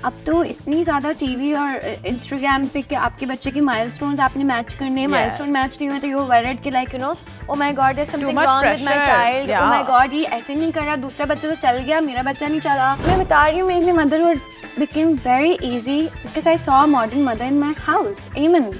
अब तो इतनी ज़्यादा टीवी और इंस्टाग्राम पे कि आपके बच्चे की माइलस्टोन्स आपने मैच करने हैं, माइलस्टोन मैच नहीं हुए तो यू वरीड कि like you know oh my god there something wrong with my child, oh my god ये ऐसे नहीं कर रहा, दूसरा बच्चा तो चल गया, मेरा बच्चा नहीं चला. मैं बता रही हूँ मेरी motherhood became very easy because I saw a modern mother in my house. Amen.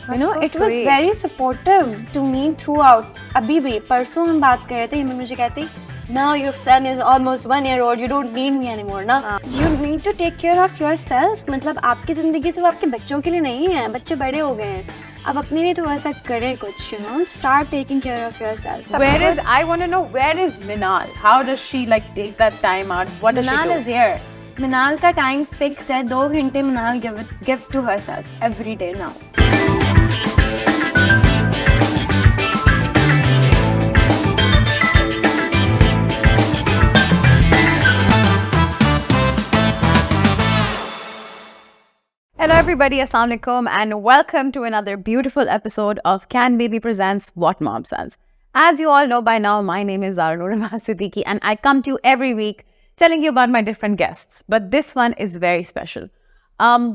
You know, it was very supportive to me throughout. अभी भी परसों हम बात कर रहे थे, मुझे कहती now your son is almost 1 year old, you don't need me anymore ना. You need to take care of yourself. मतलब आपकी ज़िंदगी सिर्फ आपके बच्चों के लिए नहीं है, बच्चे बड़े हो गए हैं, अब अपने लिए थोड़ा सा करें कुछ, you know, start taking care of yourself. I want to know, where is Minal? How does she like take that time out? What does she do? Minal is here. मिनाल का टाइम फिक्स्ड है, 2 घंटे Minal give to herself every day now. Hello everybody, Assalamu alaikum and welcome to another beautiful episode of Can Baby Presents What Mom Says. As you all know by now, my name is Zara Noor Siddiqui and I come to you every week telling you about my different guests. But this one is very special.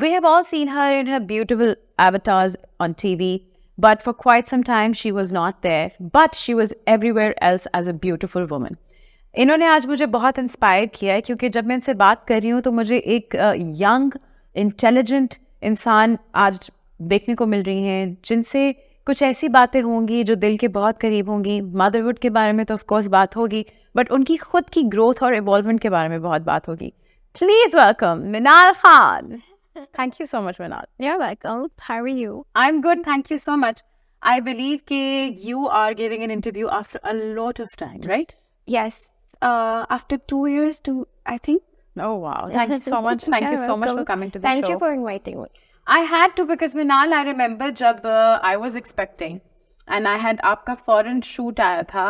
We have all seen her in her beautiful avatars on TV, but for quite some time she was not there, but she was everywhere else as a beautiful woman. इन्होंने आज मुझे बहुत inspire किया है क्योंकि जब मैं इनसे बात कर रही हूँ तो मुझे एक यंग इंटेलिजेंट इंसान आज देखने को मिल रही हैं जिनसे कुछ ऐसी बातें होंगी जो दिल के बहुत करीब होंगी. मदरहुड के बारे में तो ऑफ कोर्स बात होगी, बट उनकी खुद की ग्रोथ और इवॉल्वमेंट के बारे में बहुत बात होगी. Please welcome Minal Khan. Thank you so much Minal. You're welcome. How are you? I'm good, thank you so much. I believe that you are giving an interview after a lot of time, right? Yes. After 2 years I think. Oh wow, thank you so much. Thank you so much for coming to the show. Thank you for inviting me. I had to because Minal, I remember जब I was expecting and I had आपका foreign shoot आया था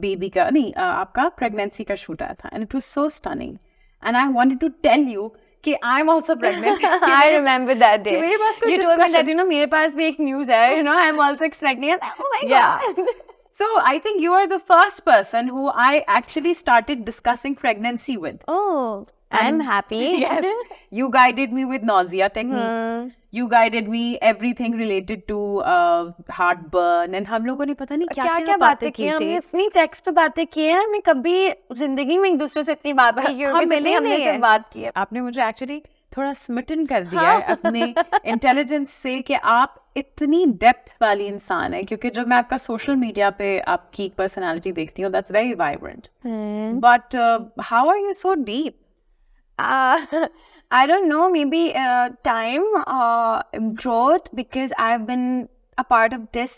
baby का नहीं आपका pregnancy का shoot आया था and it was so stunning and I wanted to tell you कि I'm also pregnant. I remember that day. मेरे पास कोई you told me that you know मेरे पास भी एक news है, you know I'm also expecting it. Oh my god. So I think you are the first person who I actually started discussing pregnancy with. Oh, I'm happy. Yes. You guided me with nausea techniques. You guided me everything related to heartburn and हम लोगों ने पता नहीं क्या बातें की हैं. हमने इतनी टेक्स्ट पे बातें की हैं, हमने कभी जिंदगी में एक दूसरे से इतनी बात की है. हमने सिर्फ बात की है. आपने मुझे एक्चुअली थोड़ा स्मिटन कर दिया है अपने इंटेलिजेंस से कि आप इतनी डेप्थ वाली इंसान है क्योंकि जब मैं आपका सोशल मीडिया पे आपकी पर्सनालिटी देखती हूँ that's very vibrant. But how are you so deep? I don't know, maybe time, growth, because I've been a part of this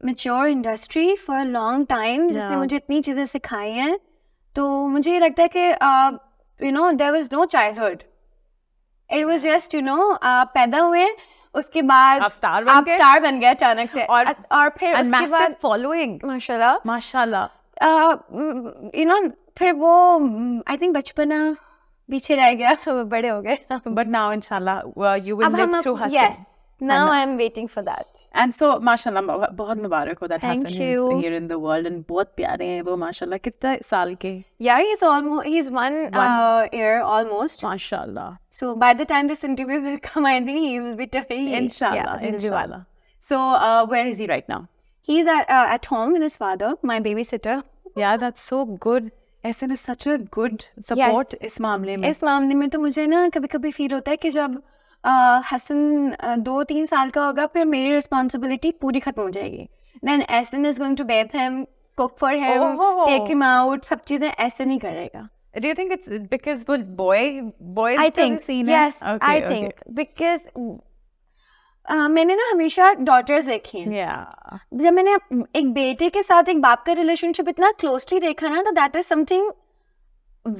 mature industry for a long time, जिसने मुझे इतनी चीज़ें सिखाई हैं. तो मुझे ये लगता है कि you know there was no childhood. It was just you know पैदा हुए उसके बाद आप स्टार बन गए अचानक से और फिर उसके बाद फॉलोइंग माशाल्लाह you know फिर वो I think बचपना पीछे रह गया तो बड़े हो गए. But now inshallah you will live through Hassan. Yes, now I'm waiting for that. And so mashallah बहुत मुबारक हो that Thank Hassan you. is here in the world and बहुत प्यारे हैं वो माशाल्लाह. कितने साल के? Yeah, he's one year almost. Mashallah. So by the time this interview will come, I think he will be turning. Inshallah, inshallah. So where is he right now? He's at home with his father, my babysitter. Yeah, that's so good. ऐसे ना such a good support इस मामले में तो मुझे ना कभी कभी फील होता है कि जब हसन 2-3 साल का होगा फिर मेरी रिस्पॉन्सिबिलिटी पूरी खत्म हो जाएगी. Then Hassan is going to bathe him, cook for him, take him out, सब चीजें ऐसे नहीं करेगा. Do you think it's because वो boys I think yes, I think because मैंने ना हमेशा डॉटर्स देखी हैं. जब मैंने एक बेटे के साथ एक बाप का रिलेशनशिप इतना क्लोजली देखा ना तो that is something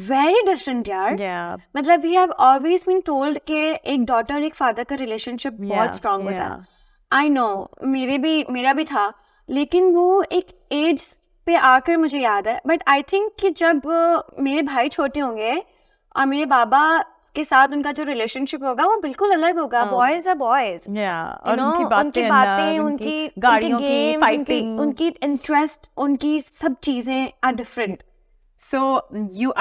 very different यार. मतलब we have always been told कि एक डॉटर और एक फादर का रिलेशनशिप बहुत स्ट्रांग होता है. आई नो मेरा भी था, लेकिन वो एक एज पे आकर मुझे याद है. बट आई थिंक कि जब मेरे भाई छोटे होंगे और मेरे बाबा के साथ उनका जो रिलेशनशिप होगा वो बिल्कुल अलग होगा. बॉयज आर बॉयज, उनकी बातें उनकी गाड़ियों की गेम्स, फाइटिंग, उनकी इंटरेस्ट, उनकी सब चीजें are different. So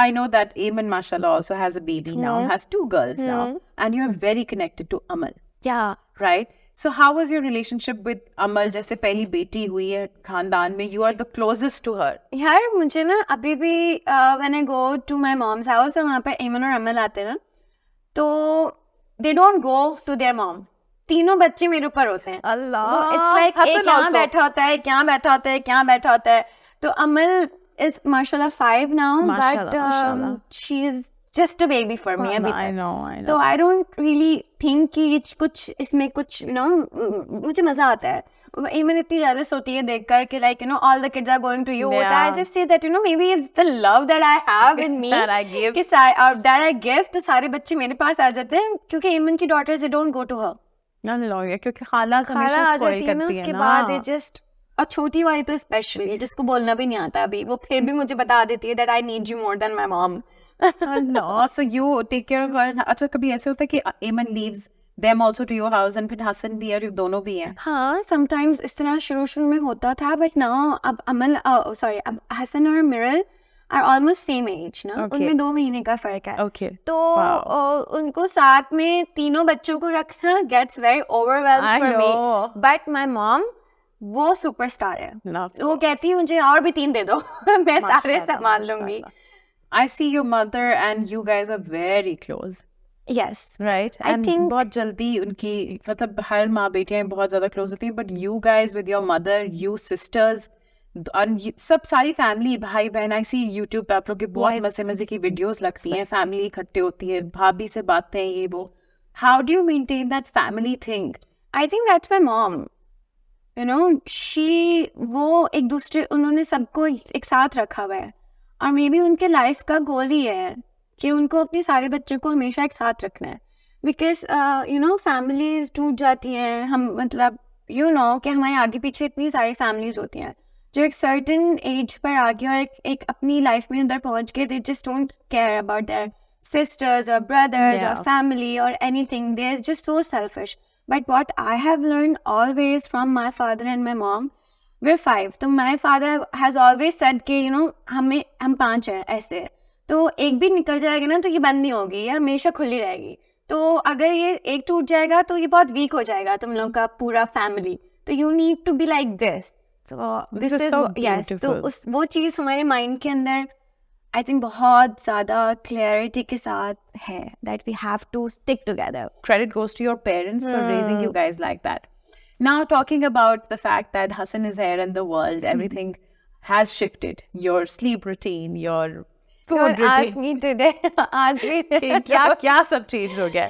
I know that Ayman, mashallah, also has a baby now, has 2 girls now, and you're very connected to Amal. Yeah. Right? So how was your relationship with Amal? जैसे पहली बेटी हुई है खानदान में, you are the closest to her. यार मुझे ना अभी भी when I go to my mom's house और वहाँ पे एमन और अमल आते हैं ना, तो they don't go to their mom. तीनों बच्चे मेरे ऊपर होते हैं. अल्लाह. तो it's like एक यहाँ बैठा होता है, क्या बैठा होता है, क्या बैठा होता है. तो अमल is mashallah 5 now, but she's just a baby for me अभी तक. I know. तो I don't really think कि कुछ इसमें कुछ मुझे मजा आता है. Even इतनी jealous होती है देखकर कि like all the kids are going to you. Yeah. I just say that maybe it's the love that I have in me that I give. that I give. तो सारे बच्चे मेरे पास आ जाते हैं क्योंकि Ayman की daughters they don't go to her. क्योंकि खाला हमेशा आ spoil जाती है ना करती है उसके ना. बाद they just और छोटी वाली तो स्पेशली जिसको बोलना भी नहीं आता अभी, वो फिर भी मुझे बता देती है that I need you more than my mom. No, so you take care of her. अच्छा कभी ऐसे होता है कि Ayman leaves them also to your house and फिर हसन भी है, दोनों भी हैं. हाँ, sometimes इस तरह शुरू में होता था, but now अब अमल अब हसन और मिरल are almost same age ना. Okay. उनमें 2 महीने का फर्क है. Okay. तो उनको साथ में तीनों बच्चों को रखना gets very overwhelmed for me. But my mom वो सुपरस्टार है. वो कहती है मुझे और भी 3 दे दो मैं सारे संभाल लूंगी. I see your mother and you guys are very close. Yes. Right? I think बहुत जल्दी उनकी मतलब हर माँ बेटियाँ बहुत ज़्यादा close होती हैं, but you guys with your mother, you sisters, सब सारी फैमिली भाई बहन. I see YouTube पे आप लोग के बहुत मजे की वीडियोस लगती हैं, फैमिली इकट्ठे होती है, भाभी से बातें ये वो. How do you maintain that family thing? I think that's my mom. वो एक दूसरे उन्होंने सबको एक साथ रखा हुआ है और मे बी उनके लाइफ का गोल ही है कि उनको अपने सारे बच्चों को हमेशा एक साथ रखना है. बिकॉज फैमिलीज टूट जाती हैं, हम मतलब कि हमारे आगे पीछे इतनी सारी फैमिलीज होती हैं जो एक सर्टेन एज पर आगे और एक अपनी लाइफ में अंदर पहुंच के they just don't care about their sisters और ब्रदर्स और फैमिली और anything. They are just so selfish. But what I have learned always from my father and my mom, we're 5. तो my father has always said कि हम 5 हैं ऐसे. तो एक भी निकल जाएगा ना तो ये बंद नहीं होगी, ये हमेशा खुली रहेगी. तो अगर ये एक टूट जाएगा तो ये बहुत वीक हो जाएगा तुम लोग का पूरा फैमिली. तो you need to be like this. So this is so beautiful. तो वो चीज़ हमारे माइंड के अंदर I think बहुत ज़्यादा clarity के साथ है that we have to stick together. Credit goes to your parents for raising you guys like that. Now talking about the fact that Hassan is here in the world, everything has shifted. Your sleep routine, your food routine. Ask me today. आज भी क्या सब change हो गया?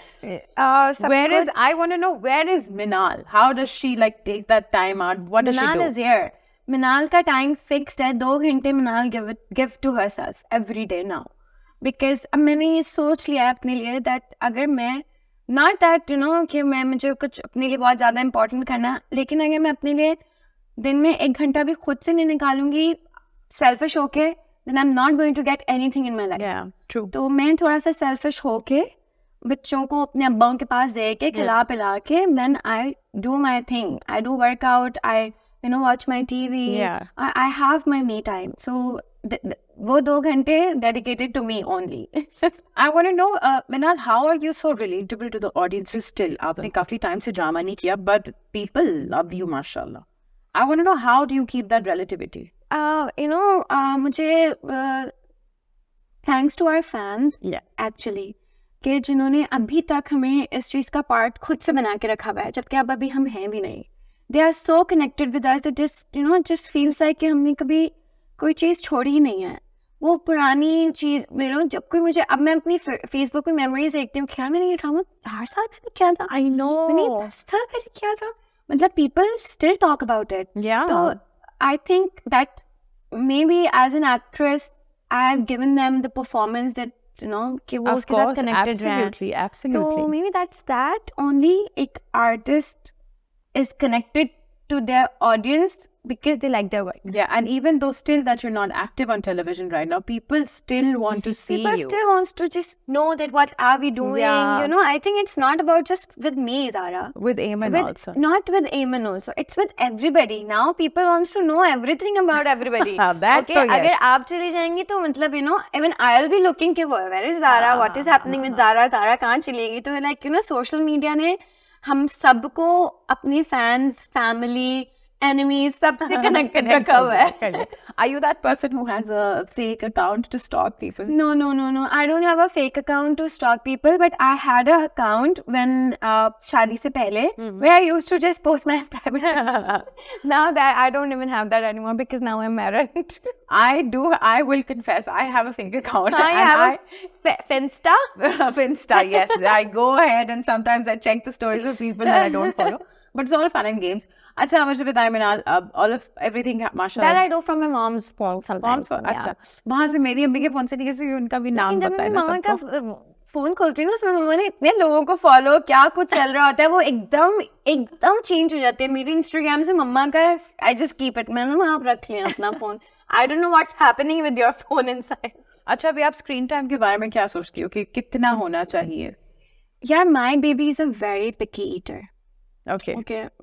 I want to know, where is Minal? How does she take that time out? What does she do? Minal is here. Minal का time fixed है. 2 घंटे Minal give to herself every day now. Because अब मैंने ये सोच लिया है अपने लिए that अगर मैं not that कि मुझे कुछ अपने लिए बहुत ज़्यादा important करना, लेकिन अगर मैं अपने लिए दिन में 1 घंटा भी खुद से नहीं निकालूंगी selfish होके, then I'm not going to get anything in my life. Yeah, true. तो मैं थोड़ा सा selfish होके बच्चों को अपने अब्बाओं के पास दे के खिला पिला के then I do my thing. I do workout. I watch my TV. Yeah. I have my me time. So वो 2 घंटे dedicated to me only. I want to know, Minal, how are you so relatable to the audiences still? आपने काफी time से drama नहीं किया, but people love you, mashallah. I want to know, how do you keep that relativity? मुझे thanks to our fans, actually, कि जिन्होंने अभी तक हमें इस चीज़ का पार्ट खुद से बना के रखा हुआ है, जबकि अब अभी हम हैं भी नहीं. They are so connected with us that just feels like कि हमने कभी कोई चीज़ छोड़ी ही नहीं है. वो पुरानी चीज़ जब कोई मुझे अब मैं अपनी फेसबुक पे मेमोरीज देखती हूँ, क्या मैंने ये ड्रामा 8 साल पहले किया था, I know, मैंने 10 साल पहले किया था, मतलब people still talk about it. Yeah. So I think that maybe as an actress I have given them the performance that कि वो उसके साथ connected रहे. Absolutely. So maybe that's that only. एक artist is connected to their audience because they like their work. Yeah, and even though still that you're not active on television right now, people still want to see People you. still wants to just know that what are we doing. Yeah. You know, I think it's not about just with me, Zara. With Ayman also. Not with Ayman also. It's with everybody. Now people wants to know everything about everybody. That okay, तो yes. अगर आप चली जाएंगी तो मतलब you know, even I'll be looking कि where is Zara? What is happening with Zara? Zara कहाँ चलेगी? तो like you know, social media ने हम सबको अपने fans, family, enemies सबसे connected रखा हुआ है. Are you that person who has a fake account to stalk people? No. I don't have a fake account to stalk people, but I had an account when शादी से पहले where I used to just post my private pictures. Now that I don't even have that anymore because now I'm married. I will confess, I have a fake account. I have a Finsta. Finsta, yes. I go ahead and sometimes I check the stories of people that I don't follow. But it's all fun and games. अच्छा मुझे बताएं मिनाल, all of everything माशाल्लाह. That I do from my mom's phone sometimes. अच्छा वहाँ से मेरी अम्मी के फोन से नहीं कर सकती, उनका भी नाम बताए ना मम्मा सबको. का फोन खोलती हूँ ना, उसमें मम्मा ने इतने लोगों को फॉलो, क्या कुछ चल रहा होता है, वो एकदम चेंज हो जाते हैं. मेरे इंस्टाग्राम से मम्मा का आई जस्ट कीप इट. मैंने आप रख लिया अपना phone. I don't know what's happening with your phone inside. अच्छा अभी आप स्क्रीन टाइम के बारे में क्या सोचती हो कि कितना होना चाहिए? यार my baby is a very picky eater. Okay.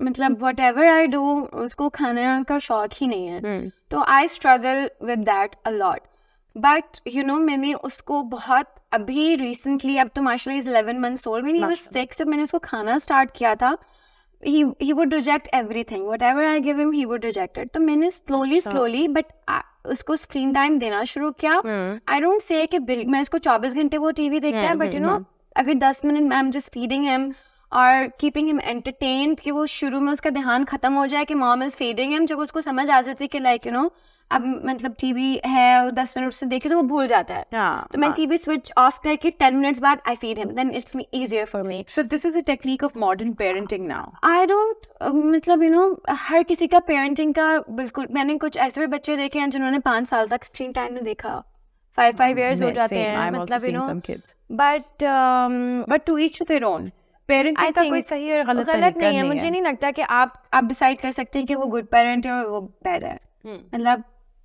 मतलब whatever I do, उसको खाने का शौक ही नहीं है. तो I struggle with that a lot. But you know, मैंने उसको बहुत अभी recently, अब तो माशाल्लाह is 11 months old, when he was 6 जब मैंने उसको खाना start किया था, he would reject everything. Whatever I give him, he would reject it. तो मैंने slowly but उसको screen time देना शुरू किया. I don't say कि मैं उसको 24 घंटे वो TV देखता है, but you know, अगर 10 minute I'm just feeding him और कीपिंग हिम एंटरटेन्ड, कि वो शुरू में उसका ध्यान खत्म हो जाए कि मॉम इज फीडिंग हिम. जब उसको समझ आ जाती है कि लाइक यू नो अब मतलब टीवी है और 10 मिनट से देखे तो वो भूल जाता है. तो मैं टीवी स्विच ऑफ करके 10 मिनट्स बाद I feed him, then it's easier for me. So this is a technique of modern parenting now. I don't मतलब यू नो हर किसी का पेरेंटिंग का बिल्कुल. मैंने कुछ ऐसे भी बच्चे देखे हैं जिन्होंने 5 साल तक स्क्रीन टाइम नहीं देखा. 5 years हो जाते हैं. मतलब you know but to each their own. Parenting का कोई सही और गलत नहीं है. मुझे नहीं लगता कि आप डिसाइड कर सकते हैं कि वो गुड पेरेंट है और वो बैड है. मतलब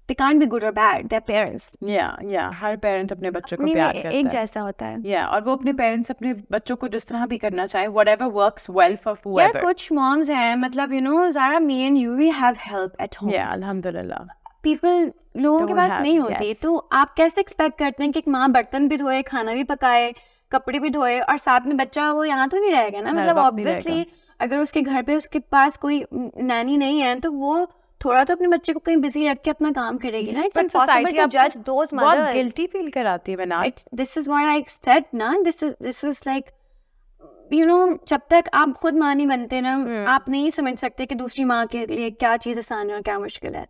they can't be good or bad, they're parents. Yeah, her parent अपने बच्चों को प्यार करता है, एक जैसा होता है. Yeah, और वो अपने पेरेंट्स अपने बच्चों को जिस तरह भी करना चाहे, whatever works well for whoever. यार कुछ मॉम्स हैं, मतलब you know Zara, me and you, we have help at home. Yeah, अल्हम्दुलिल्लाह. People लोगों के पास नहीं होती. तो आप कैसे एक्सपेक्ट करते हैं कि एक माँ बर्तन भी धोए, खाना भी पकाए, कपड़े भी धोए और साथ में बच्चा वो यहाँ तो नहीं रहेगा ना. मतलब ऑब्वियसली अगर उसके घर पे उसके पास कोई नैनी नहीं है तो वो थोड़ा तो अपने बच्चे को कहीं बिजी रख के अपना काम करेगी ना. इट्स इम्पॉसिबल टू जज दोस मदर्स. बहुत गिल्टी फील कराती है बना. This is what I said ना. This is like you know जब तक आप खुद माँ नहीं बनते ना, आप नहीं समझ सकते कि दूसरी माँ के लिए क्या चीज़ आसान है और क्या मुश्किल है.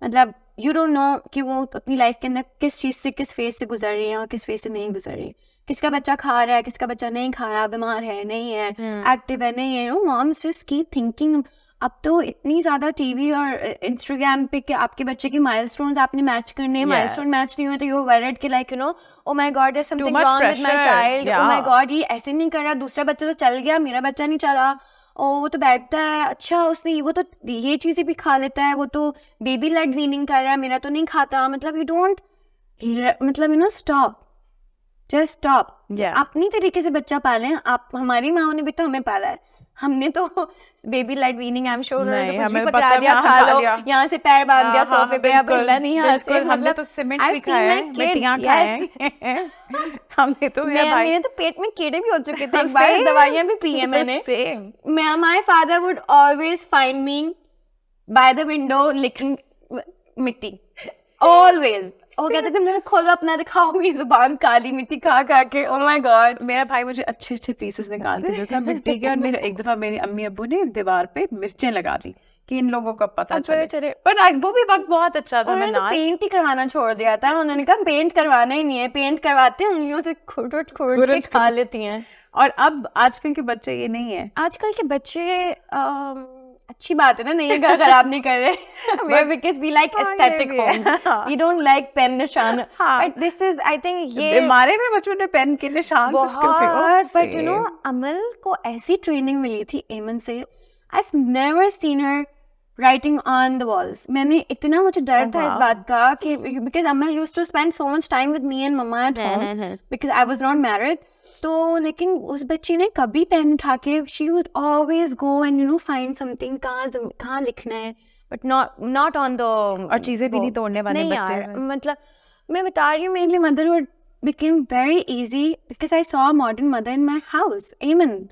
मतलब यू डोंट नो कि वो अपनी लाइफ के अंदर किस चीज़ से, किस फेज से गुजर रही है और किस फेज से नहीं गुजर रही. किसका बच्चा खा रहा है, किसका बच्चा नहीं खा रहा, बीमार है नहीं है, एक्टिव है नहीं है. You know moms just keep thinking. अब तो इतनी ज़्यादा टीवी और इंस्टाग्राम पे कि आपके बच्चे की माइलस्टोन्स आपने मैच करने, माइलस्टोन मैच नहीं हुए तो यू वर्रिड कि like you know oh my god there something wrong with my child. Oh my god ये ऐसे नहीं कर रहा, दूसरा बच्चा तो चल गया, मेरा बच्चा नहीं चला. वो तो बैठता है, अच्छा उसने वो तो ये चीज़ें भी खा लेता है, वो तो बेबी लेड वीनिंग कर रहा है, मेरा तो नहीं खाता. मतलब यू डोंट मतलब you no stop, just stop. अपनी तरीके से बच्चा पालें. आप हमारी माँ ने भी तो हमें पाला है. हमने तो baby light weaning I am sure उन्होंने तो कुछ भी पकड़ा दिया, खा लो, यहाँ से पैर बांध दिया सोफे पे, अब हिलना नहीं यहाँ से. हमने तो सीमेंट भी खाया है, मिट्टियाँ खाए हैं. हमने तो मेरे तो पेट में कीड़े भी हो चुके थे एक बार, दवाइयाँ भी पी है मैंने. My father would always find me by the window licking मिट्टी, ऑलवेज. वो कहते थे मेरे खोलो अपना, दिखाओ मेरी जुबान काली मिट्टी खा खा के. Oh my God. मेरा भाई मुझे अच्छे अच्छे पीसेस निकाल के देता मिट्टी के. और मेरे एक दफा मेरी अम्मी अब्बू ने दीवार पे मिर्चें लगा दी कि इन लोगों को पता चले. पर वो भी वक्त बहुत अच्छा था. उन्होंने पेंट ही करवाना छोड़ दिया था. उन्होंने कहा पेंट करवाना ही नहीं है, पेंट करवाते हैं उंगलियों से खुरट के खा लेती हैं. और अब आजकल के बच्चे ये नहीं है. आजकल के बच्चे अच्छी बात है ना, नहीं घर खराब नहीं कर रहे. because we like aesthetic homes. We don't like pen निशान. But this is I think ये हमारे में बच्चों ने पेन के निशान बहुत. But you know अमल को ऐसी ट्रेनिंग मिली थी एमन से. I've never seen her writing on the walls. मैंने इतना मुझे डर था इस बात का कि because Amma used to spend so much time with me and Mama at home because I was not married. So लेकिन उस बच्ची ने कभी पेन उठा के she would always go and find something कहाँ लिखना है, but not on the और चीजें भी नहीं तोड़ने वाले नहीं बच्चे यार, मतलब मैं बता रही हूँ मेरे लिए motherhood became very easy because I saw a modern mother in my house. Amen.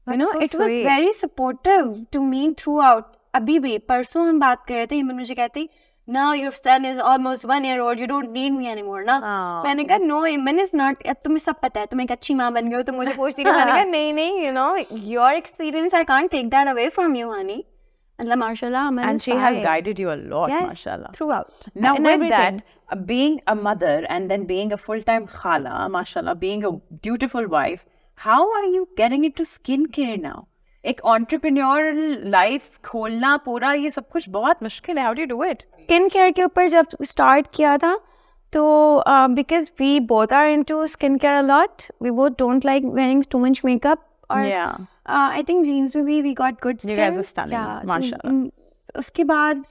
So it was sweet. very supportive to me throughout. अभी भी परसों हम बात कर रहे थे, इमन मुझे कहती now your son is almost 1 year old, you don't need me anymore ना. मैंने कहा no, इमन is not, तुम्हें सब पता है, तुम एक अच्छी माँ बन गई हो, तुम मुझे पूछती रही. मैंने कहा नहीं, your experience I can't take that away from you, honey. मतलब माशाल्लाह, and she has guided you a lot, yes, mashallah. throughout. Now and with everything. that, being a mother and then being a full-time khala, mashallah, being a dutiful wife, how are you getting into skincare now? एक entrepreneurial life खोलना पूरा ये सब कुछ बहुत मुश्किल है. How do you do it? Skin care के ऊपर जब स्टार्ट किया था तो because we both are into skin care a lot, we both don't like wearing too much makeup. Or Yeah. I think genes में भी we got good skin. You guys are stunning, mashallah. उसके बाद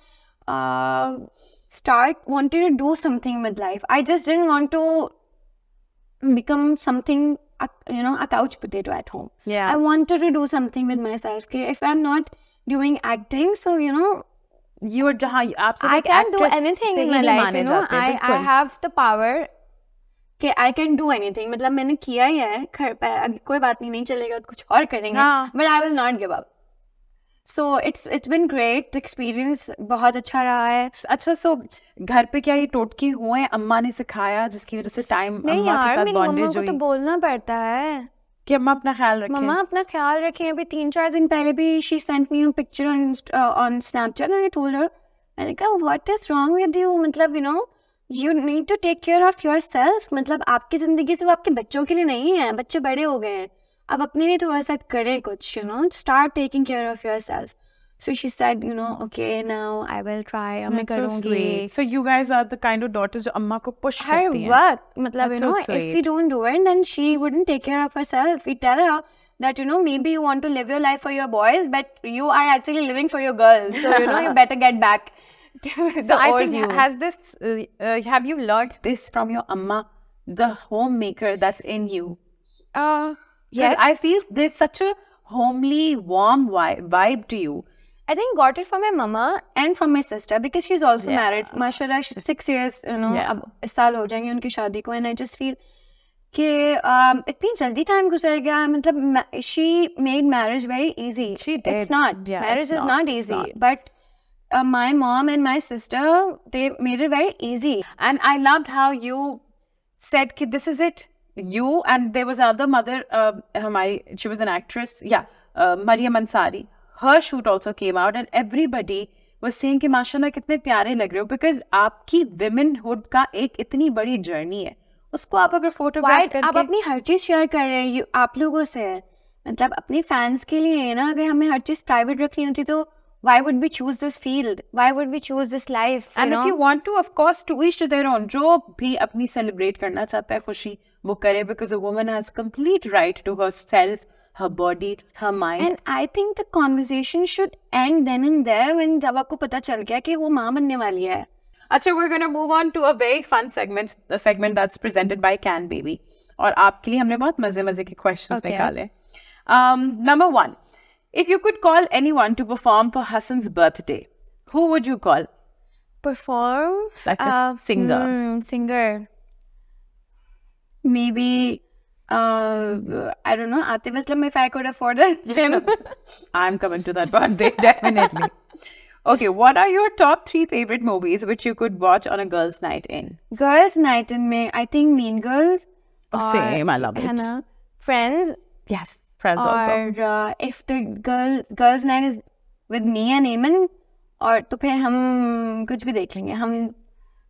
wanted to do something with life. I just didn't want to become something, a couch potato at home. Yeah. I wanted to do something with myself. Okay? If I'm not doing acting, so You are जहाँ आप सब I एक can do actress anything से in he my नहीं life. माने जाते, I बिल्कुल. have the power कि I can do anything. मतलब मैंने किया ही है, घर पे अभी कोई बात नहीं चलेगा तो कुछ और करेंगे. हाँ. But I will not give up. So it's been great. The experience बहुत अच्छा रहा है. अच्छा, so घर पे क्या ये टोटके हुए हैं, अम्मा ने सिखाया जिसकी वजह से टाइम अम्मा के साथ मेरी मम्मा बॉन्डेज को हुई तो बोलना पड़ता है कि अम्मा अपना ख्याल रखें. मम्मा अपना ख्याल रखें. अभी 3-4 दिन पहले भी she sent me a picture on Snapchat and I told her, मैंने कहा what is wrong with you, मतलब you need to take care of yourself. मतलब आपकी जिंदगी सिर्फ आपके बच्चों के लिए नहीं है, बच्चे बड़े हो गए हैं, अब अपने लिए थोड़ा सा करें कुछ, start taking care of yourself. So she said, okay, now I will try. अब मैं That's so करूँगी. sweet. So you guys are the kind of daughters जो अम्मा को push Her करती हैं. work, मतलब That's so if sweet. we don't do it, then she wouldn't take care of herself. We tell her that maybe you want to live your life for your boys, but you are actually living for your girls. So you better get back to the So I old think you. has this have you learned this from your amma, the homemaker that's in you? 'Cause Yes, I feel there's such a homely, warm vibe to you. I think got it from my mama and from my sister because she's also Yeah. married. Mashallah, she's 6 years, Yeah. अब इस साल हो जाएंगे उनकी शादी को, and I just feel कि इतनी जल्दी टाइम गुजर गया. मतलब she made marriage very easy. She did. It's not. Yeah, Marriage it's is not. not It's easy. not. But my mom and my sister, they made it very easy. And I loved how you said कि this is it. You and there was another mother, she was an actress, Mariam Ansari. Her shoot also came out and everybody was saying कि माशाल्लाह कितने प्यारे लग रहे हो, because आपकी womanhood का एक इतनी बड़ी journey है, उसको आप अगर photograph करके आप अपनी हर चीज़ शेयर कर रहे हैं आप लोगों से, मतलब अपने फैंस के लिए है ना. अगर हमें हर चीज़ प्राइवेट रखनी होती तो why would we choose this field? Why would we choose this life? And if you want to, of course, to each to their own. जो भी अपनी celebrate करना चाहता है खुशी वो करे, because a woman has complete right to herself, her body, her mind. And I think the conversation should end then and there when जब आपको पता चल गया कि वो माँ बनने वाली है. अच्छा, we're going to move on to a very fun segment, the segment that's presented by Can Baby. और आपके लिए हमने बहुत मजे के questions निकाले. Number 1. If you could call anyone to perform for Hassan's birthday, who would you call? Perform? Like a singer. Singer. Maybe, I don't know, Atif Aslam, if I could afford it. I'm coming to that birthday, definitely. Okay, what are your top 3 favorite movies which you could watch on a girls' night in? Girls' night in May, I think Mean Girls. Oh, same, I love it. Hannah. Friends. Yes, Friends also. Or if the girls' night is with me and Eamon, और तो फिर हम कुछ भी देख लेंगे. हम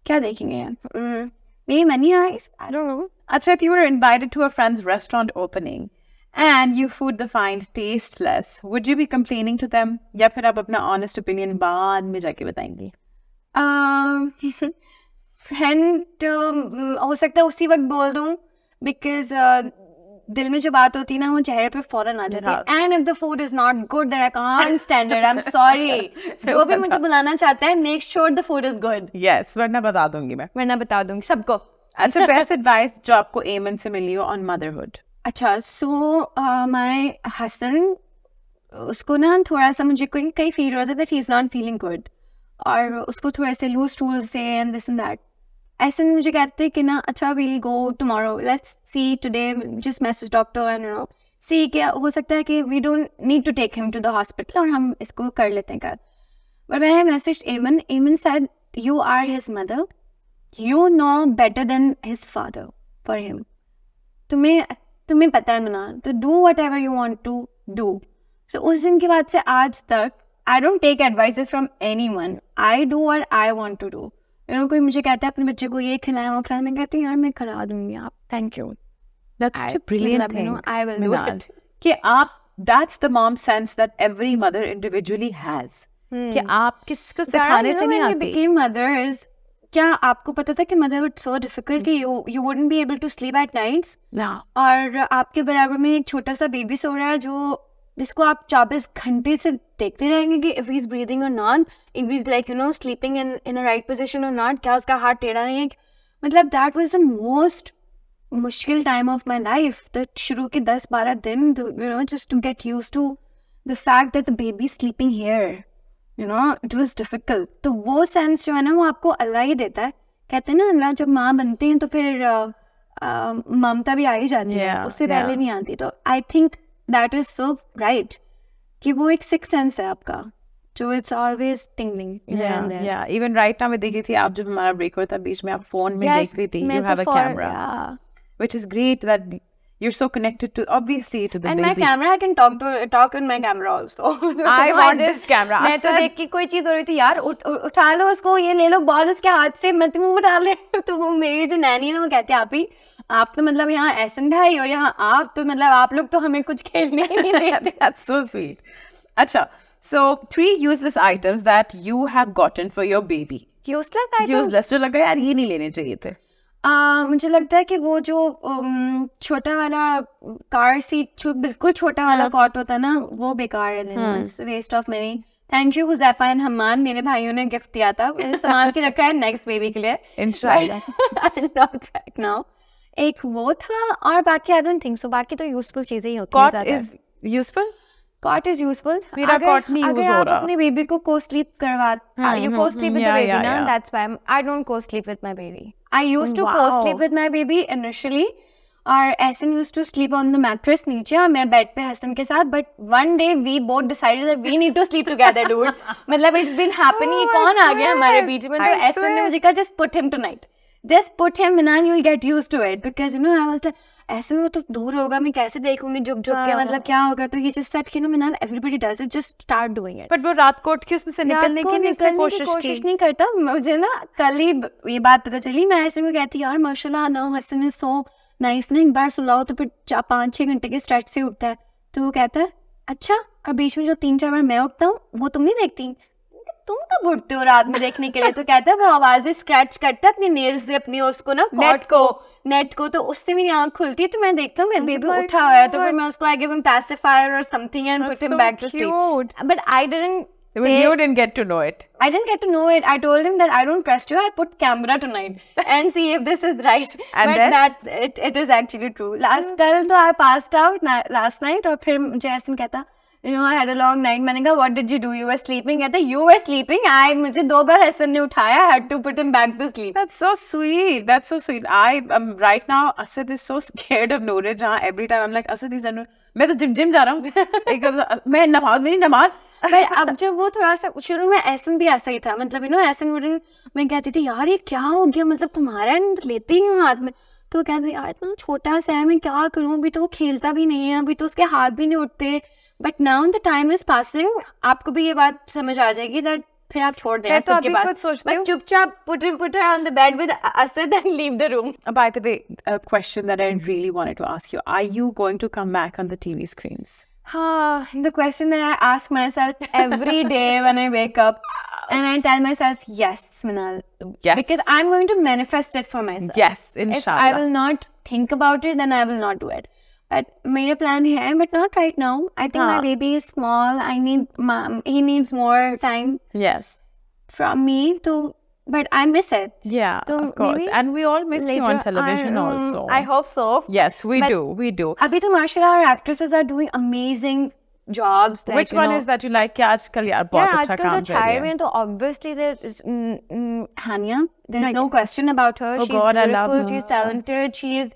क्या देखेंगे यार? Maybe Money Heist, I don't know. Acha, if you were invited to a friend's restaurant opening and your food they find tasteless, would you be complaining to them? या फिर आप अपना honest opinion बाद में जाके बताएंगे? Friend हो सकता है उसी वक्त बोल दूँ, because दिल में जो बात होती है ना वो चेहरे पे फौरन आ जाती है. And if the food is not good then I can't stand it. I am sorry. जो भी मुझे बुलाना चाहता है make sure the food is good. Yes, वरना बता दूंगी मैं. वरना बता दूंगी सबको. अच्छा, बेस्ट एडवाइस जो आपको एमन से मिली हो ऑन मदरहुड. अच्छा, सो माय हसन, उसको ना थोड़ा सा मुझे कहीं फील हो रहा था that he is not feeling good, और उसको थोड़े से लूज टूल्स से एंड दिस एंड दैट. ऐसे मुझे कहते कि ना अच्छा we'll go tomorrow, let's see today, just message doctor and you know see क्या हो सकता है कि we don't need to take him to the hospital और हम इसको कर लेते हैं कर. But when I message Eman, Eman said you are his mother, you know better than his father for him. तुम्हें पता है मना, तो do whatever you want to do. So उस दिन के बाद से आज तक I don't take advices from anyone. I do what I want to do. You know कोई मुझे कहता है अपने बच्चे को ये खिलाया वो खिलाया, मैं कहती हूँ यार मैं खिला दूंगी, आप thank you. That's such a brilliant thing. I will do it. कि आप, that's the mom sense that every mother individually has. कि आप किसको सिखाने से नहीं आती. When you became mothers, क्या आपको पता था कि motherhood so difficult कि you wouldn't be able to sleep at nights? No. और आपके बराबर में एक छोटा सा बेबी सो रहा है जिसको आप 24 घंटे से देखते रहेंगे कि if he's breathing or not, if he's like you know sleeping in a right position or not, क्या उसका हाथ टेढ़ा नहीं है. मतलब that was the most मुश्किल time of my life. That शुरू के 10-12 दिन you know just to get used to the fact that the baby sleeping here, you know it was difficult. तो वो सेंस जो है ना वो आपको अल्लाह ही देता है. कहते हैं ना अल्लाह जब माँ बनती हैं तो फिर ममता भी आ ही जाती है, उससे पहले नहीं आती. तो I think that is so right कि वो एक सिक्स सेंस है आपका जो it's always tingling. Even right now मैं देख रही थी, आप जब हमारा ब्रेक हुआ था बीच में आप फोन में देख रही थी. You have a camera, which is great that you're so connected to, obviously, to the and baby. And my camera, I can talk in my camera also. I want this camera. मैं तो देख के कोई चीज हो रही थी यार, उठा लो उसको, ये ले लो बॉल उसके हाथ से, मैं तुम उठा ले. तो वो मेरी जो नैनी है ना वो कहती है आप तो मतलब यहाँ ऐसन भाई और यहाँ आप तो मतलब आप लोग तो हमें कुछ खेलने ही नहीं देते. That's so sweet. अच्छा, so 3 useless items that you have gotten for your baby. Useless items? Useless जो लगा यार ये नहीं लेने चाहिए थे. मुझे लगता है कि वो जो छोटा वाला कार सीट, जो बिल्कुल छोटा वाला कॉट होता है ना, वो बेकार है, waste of money. Thank you Huzaifa and Hamman, मेरे भाइयों ने गिफ्ट दिया था, मैंने संभाल के रखा है नेक्स्ट बेबी के लिए इंशाल्लाह. नाउ एक वो था और बाकी आई डोंट थिंक सो. बाकी तो यूजफुल चीजें ही होती हैं. Cot is useful. Cot is useful. मेरा कॉट नहीं यूज हो रहा. अपने बेबी को को स्लीप करवा, यू को स्लीप विद द बेबी ना, दैट्स व्हाई आई डोंट को sleep with my baby. I used to co-sleep with my baby initially, और Ahsan used to sleep on the mattress नीचे और मैं बेड पे हसन के साथ. But one day we both decided that we need to sleep together, dude. मतलब it didn't happen. ये कौन आ गया हमारे बीच में? तो Ahsan ने मुझे कहा just put him tonight. Just put him and then you'll get used to it, because you know I was like ऐसे वो तो दूर होगा, मैं कैसे देखूंगी झुक के, मतलब क्या होगा. तो ये just said कि मिनाल everybody does it, just start doing it. But वो रात को उठ के उसमें से निकलने की कोशिश नहीं करता. मुझे ना कल ही ये बात पता चली. मैं ऐसे में कहती यार माशाल्लाह ना हसन इज सो नाइस ना, एक बार सुलाओ तो फिर 5-6 घंटे के स्ट्रेच से उठता है. तो वो कहता है अच्छा, और बीच में जो 3-4 बार मैं उठता हूँ वो तुम नहीं देखती, तुम कब उठते हो रात में देखने के लिए. तो कहता है वो आवाजें स्क्रैच करता है अपनी नेल्स से, अपनी उसको ना नेट को, तो उससे मेरी आंख खुलती है. तो मैं देखता हूँ मेरा बेबी उठा हुआ है, तो फिर मैं उसको आई गिव हिम पैसिफायर और something and put him back to sleep. But I didn't. You didn't get to know it. I didn't get to know it. I told him that I don't trust you. I'll put camera tonight and see if this is right. And but then? that it is actually true. कल तो I passed out last night, और फिर मुझे ऐसा कहता you know I had a long night. मैंने कहा what did you do? You were sleeping. कहता you were sleeping. मुझे 2 बार हसन ने उठाया. I had to put him back to sleep. That's so sweet. That's so sweet. I am right now. Asad is so scared of Noor Jahan. Every time I'm like Asad is Noor. मैं तो gym जा रहा हूँ. मैं मेरी नमाज. पर अब जब वो थोड़ा सा शुरू में ऐसन भी ऐसा ही था, मतलब यू नो ऐसन मैं कहती थी यार ये क्या हो गया, मतलब तुम्हारा लेते ही हूँ हाथ में. तो वो कहते यार इतना छोटा सा है, मैं क्या करूँ, अभी तो वो खेलता भी नहीं है, अभी तो उसके हाथ भी नहीं उठते. But now the time is passing, आपको भी ये बात समझ आ जाएगी दैट फिर आप छोड़ दें सबके पास, बस चुपचाप put her on the bed with Asad and leave the room. By the way, a question that I really wanted to ask you: are you going to come back on the TV screens? The question that I ask myself every day when I wake up, and I tell myself yes, Manal. Yes. Because I'm going to manifest it for myself. Yes, inshallah. If I will not think about it, then I will not do it. But मेरा plan है, but not right now. I think my baby is small. He needs more time Yes. from me. But I miss it. Yeah, So of course. maybe And we all miss you on later, television also. I hope so. Yes, we But do. अभी तो माशाल्लाह our actresses are doing amazing jobs. Like, Which one is that you like? कि आजकल यार बहुत Yeah, अच्छा आजकल काम तो कर रही छाए है. हुए हैं, तो obviously there is Hania. There's no question about her. Oh She's God, I love beautiful. her. She's talented. She's.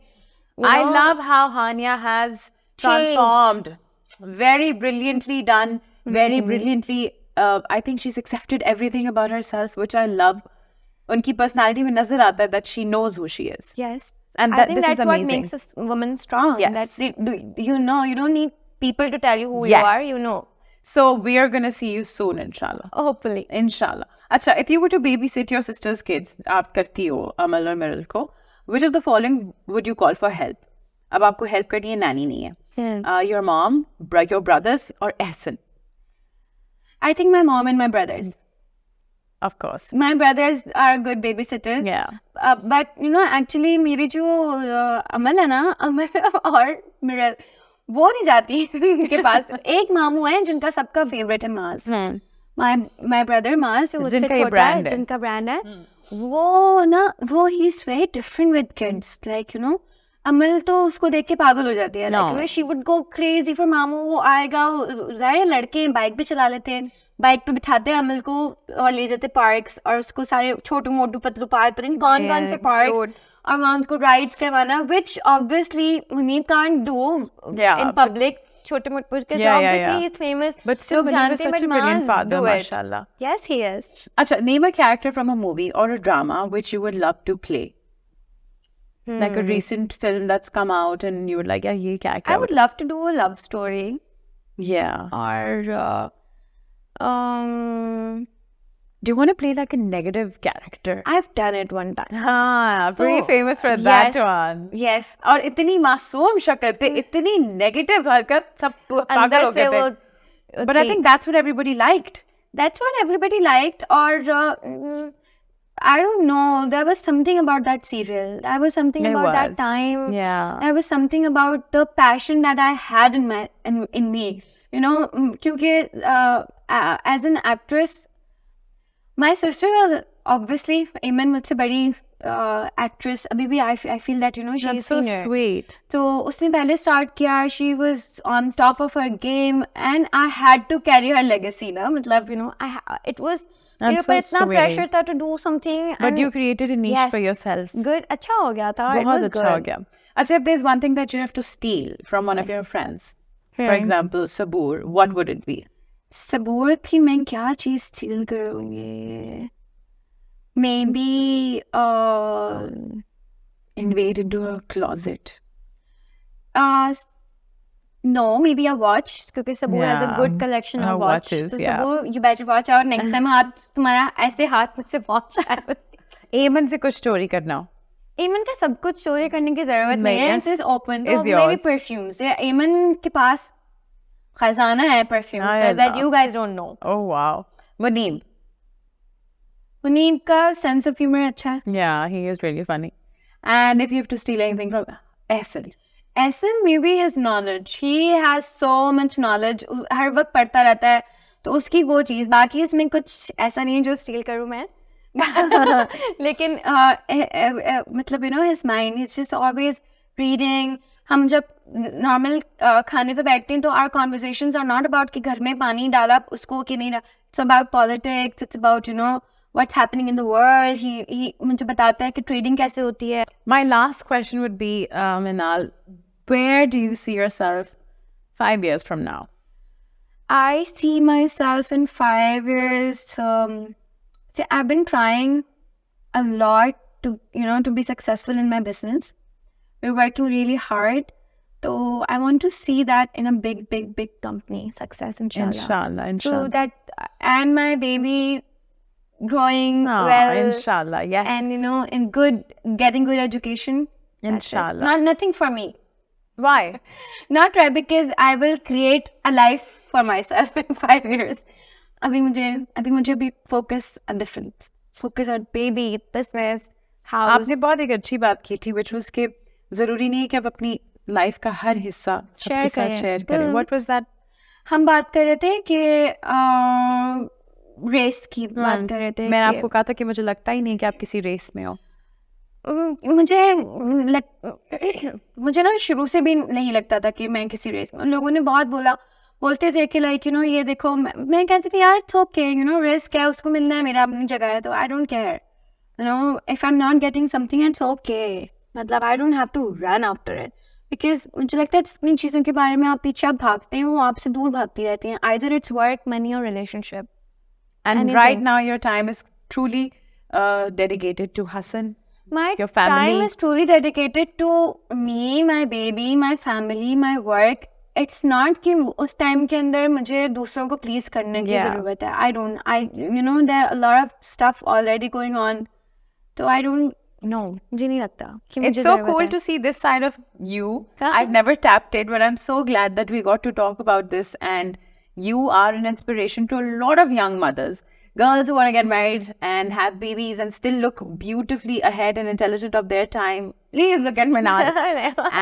I love how Hania has transformed. Very brilliantly done. Very brilliantly. I think she's accepted everything about herself, which I love. उनकी personality में नजर आता है that she knows who she is. Yes. And I think this that's is what amazing. makes a woman strong. Yes. That's it. You know, you don't need people to tell you who Yes. you are. You know. So we are gonna see you soon, inshallah. Hopefully. Inshallah. अच्छा, if you were to babysit your sister's kids, आप करती हो अमल और Meryl को, which of the following would you call for help? अब आपको help करनी है, नानी नहीं है. Your mom, your brothers, or Ehsan? I think my mom and my brothers. Of course. My brothers are good babysitters. Yeah. But you know, actually मेरी जो अमल है ना, अमल और मेरा वो नहीं जाती उनके पास. एक मामू है जिनका सबका फेवरेट है मास. My brother Mars, वो उससे जिनका ये छोटा है, brand है. जिनका ब्रांड है, वो ना वो he is very different with kids. Like you know, अमल तो उसको देख के पागल हो जाती है. Like you know, she would go crazy for मामू. वो आएगा, ज़ाहिर है लड़के बाइक भी चला लेते हैं, बाइक पे बिठाते हैं अमल को और ले जाते पार्क्स, और उसको सारे छोटू मोटू पतलू पार्क, पता नहीं कौन से पार्क्स, और वहाँ उनको राइड्स करवाना, which obviously Munib can't do in public. छोटे मोटे because obviously he's famous. But still, Munib is such a brilliant father, mashallah. Yes, he is. अच्छा, name a character from a movie or a drama which you would love to play. Like a recent film that's come out and you would like, yeah, ये character. I would love to do a love story. Yeah. Or do you want to play like a negative character? I've done it one time. हाँ, pretty famous for that one. Yes. और इतनी मासूम शक्ल पे इतनी negative हरकत, सब पागल हो गए थे. But I think that's what everybody liked. That's what everybody liked. Or I don't know. There was something about that serial. There was something about that time. Yeah. There was something about the passion that I had in me. You know, क्योंकि as an actress, my sister was obviously Aiman मुझसे बड़ी actress. अभी भी I feel that, you know, she's so senior. sweet. तो उसने पहले start किया. She was on top of her game, and I had to carry her legacy ना. मतलब, you know, it was. That's पर so इतना sweet. pressure था to do something. But you created a niche for yourself. Good. अच्छा हो गया था. बहुत अच्छा हो गया. अच्छा, if there's one thing that you have to steal from one of your friends, for example, Sabur, what would it be? सबूर की मैं क्या चीज स्टील करूँगी? Maybe invade into a closet. No, maybe a watch, क्योंकि सबूर has a good collection of watches. तो सबूर, you better watch out. Next time हाथ तुम्हारा ऐसे हाथ में से watch आए. Aiman से कुछ story करना. Aiman का सब कुछ story करने की जरूरत नहीं है. This is open. Is maybe perfumes. Aiman के पास खजाना है perfumes that you guys don't know. Oh wow. Munib का sense of humor अच्छा है. Yeah, he is really funny. And if you have to steal anything from Ehsan, maybe his knowledge. He has so much knowledge. हर वक्त पढ़ता रहता है, तो उसकी वो चीज़. बाकी इसमें कुछ ऐसा नहीं है जो steal करूँ मैं. लेकिन मतलब, you know, his mind, he's just always reading. हम जब नॉर्मल खाने पे बैठते हैं तो our conversations are not about कि घर में पानी डाला उसको कि नहीं. It's about politics. It's about, you know, what's happening in the world. He मुझे बताता है कि trading कैसे होती है. My last question would be, Minal, where do you see yourself 5 years from now? I see myself in 5 years. See, I've been trying a lot to, you know, to be successful in my business. We're working really hard. So I want to see that in a big company, success, inshallah. So that, and my baby growing well. Inshallah, yes. And, you know, getting good education. Inshallah. Nothing for me. Why? Not right, because I will create a life for myself in 5 years. अभी मुझे focus on different. Focus on baby, business, house. आपने बहुत एक अच्छी बात की थी, which was कि ज़रूरी नहीं है कि आप अपनी लाइफ का हर हिस्सा सबके Share साथ करें। शेयर करें. What was that? हम बात कर रहे थे कि रेस की बात कर रहे थे मैंने कि आपको कहा था कि मुझे लगता ही नहीं कि आप किसी रेस में हो. मुझे ना शुरू से भी नहीं लगता था कि मैं किसी रेस में. लोगों ने बहुत बोलते थे कि लाइक ये देखो. मैं कहती थी यार इट्स ओके, रेस क्या है, उसको मिलना है, मेरा अपनी जगह है, तो I don't care. If I am not getting something it's okay. मतलब I don't have to run after it, because मुझे लगता है जिन चीज़ों के बारे में आप पीछे भागते हैं वो आपसे दूर भागती रहती हैं. आइदर इट्स वर्क, मनी और relationship. And Anything. right now your time is truly dedicated to Hassan. My Your family. time is truly dedicated to me, my baby, my family, my work. It's not कि उस time के अंदर मुझे दूसरों को please करने की जरूरत है. there are a lot of stuff already going on. तो I don't know. मुझे नहीं लगता कि मुझे It's so जरूरत cool है. to see this side of you. हाँ. I've never tapped it, but I'm so glad that we got to talk about this. And you are an inspiration to a lot of young mothers. Girls who want to get married and have babies and still look beautifully ahead and intelligent of their time. Please look at Manal.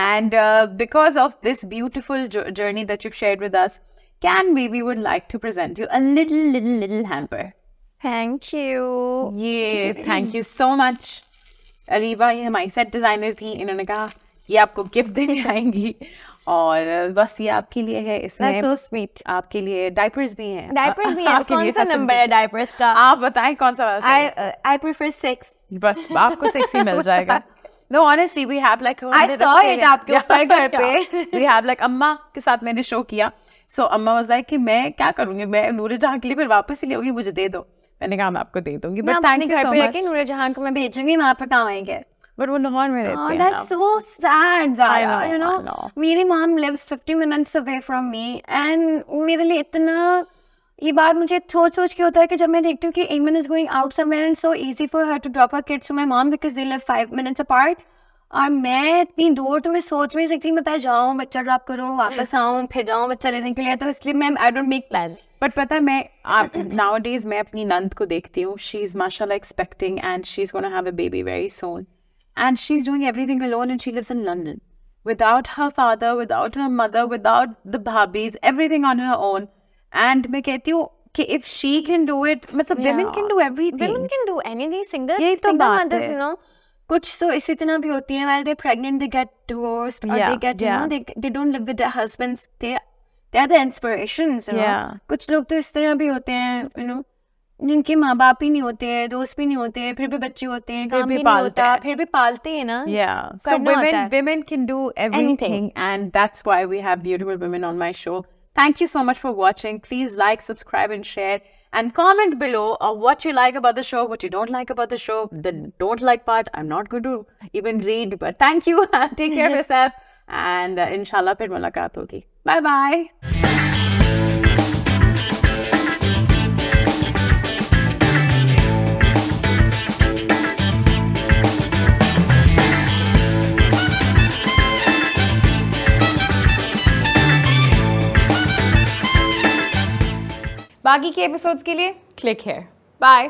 And because of this beautiful journey that you've shared with us, Can Baby would like to present you a little hamper. Thank you. Yeah, thank you so much. Areeba ये हमारी set designer थी. इन्होंने कहा ये आपको gift देने आएंगी और बस ये आपके लिए है. इसमें That's so sweet. आपके लिए डायपर्स भी हैं. डायपर्स भी हैं. आपके कौन लिए सा हसन नंबर भी. है डायपर्स का? आप बताएं कौन सा वाला चाहिए? I prefer 6. बस आपको 6 ही मिल जाएगा. No, honestly, we have like I saw it आपके ऊपर घर पे. We have like अम्मा के साथ मैंने शो किया. So अम्मा was like कि मैं क्या करूँगी, मैं नूरे जहाँ के लिए फिर वापस ही लेगी, मुझे दे दो. मैंने कहा मैं आपको दे दूंगी. But thank you so much. नूरे जहाँ को मैं भेजूंगी, वहाँ पर काम आएंगे. But वो लाहौर में रहते हैं. That's so sad, Zara. I know. मेरी mom lives 50 minutes away from me, and मेरे लिए इतना ये बात मुझे सोच के होता है कि जब मैं देखती हूँ कि Ayman is going out somewhere and so easy for her to drop her kids to my mom because they live 5 minutes apart. और मैं इतनी दूर तो मैं सोच नहीं सकती. मैं पहले जाऊँ, बच्चा ड्रॉप करूँ, वापस आऊँ, फिर जाऊँ बच्चा लेने के लिए. तो इसलिए मैं I don't make plans. But पता है मैं nowadays मैं अपनी नंद को देखती हूँ. She's mashallah expecting and she's going to have a baby very soon. And she's doing everything alone and she lives in London. Without her father, without her mother, without the bhabis, everything on her own. And मैं कहती हूँ कि if she can do it, मतलब women can do everything. Women can do anything. यही तो Single बात mothers, है. कुछ तो इसी तरह भी होती हैं. While they're pregnant, they get divorced or they get, they don't live with their husbands. They are the inspirations, कुछ लोग तो इस तरह भी होते हैं, जिनके माँ बाप ही नहीं होते हैं, दोस्त भी नहीं होते हैं, फिर भी बच्चे होते हैं, काम भी नहीं होता, फिर भी पालते हैं ना. Yeah. So women can do everything. And that's why we have beautiful women on my show. Thank you so much for watching. Please like, subscribe and share. And comment below what you like about the show, what you don't like about the show. The don't like part, I'm not going to even read. But thank you. Take care of yourself. And inshallah, फिर मुलाकात होगी. Bye bye. बाकी के episodes के लिए click here. Bye.